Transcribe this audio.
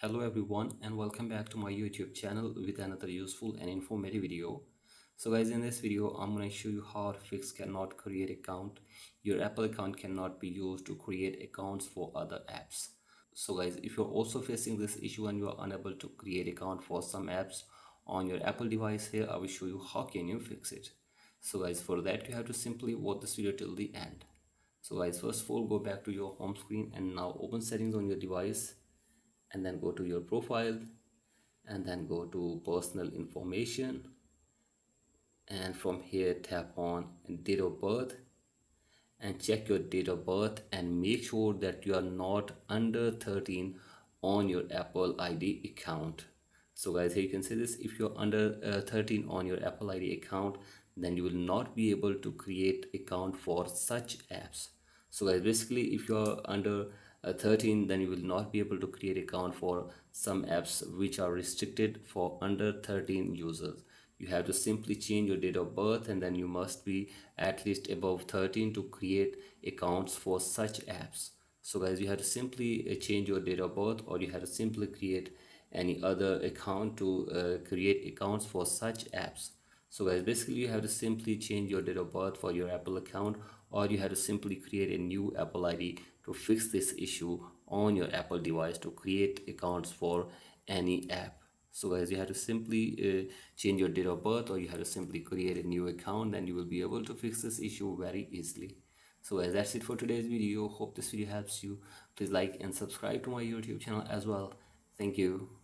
Hello everyone and welcome back to my YouTube channel with another useful and informative video. So guys, in this video I'm going to show you how Fix cannot create account. Your Apple account cannot be used to create accounts for other apps. So guys, if you're also facing this issue and you are unable to create account for some apps on your Apple device, here I will show you how can you fix it. So guys, for that you have to simply watch this video till the end. So guys, first of all, go back to your home screen and now open settings on your device and then go to your profile and then go to personal information, and from here tap on date of birth and check your date of birth and make sure that you are not under 13 on your Apple ID account. So guys, here you can see this. If you're under 13 on your Apple ID account, then you will not be able to create account for such apps. So guys, basically if you're under 13, then you will not be able to create account for some apps which are restricted for under 13 users. You have to simply change your date of birth and then you must be at least above 13 to create accounts for such apps. So guys, you have to simply change your date of birth, or you have to simply create any other account to create accounts for such apps. So guys, basically you have to simply change your date of birth for your Apple account, or you have to simply create a new Apple ID to fix this issue on your Apple device to create accounts for any app. So guys, you have to simply change your date of birth, or you have to simply create a new account, and you will be able to fix this issue very easily. So guys, that's it for today's video. Hope this video helps you. Please like and subscribe to my YouTube channel as well. Thank you.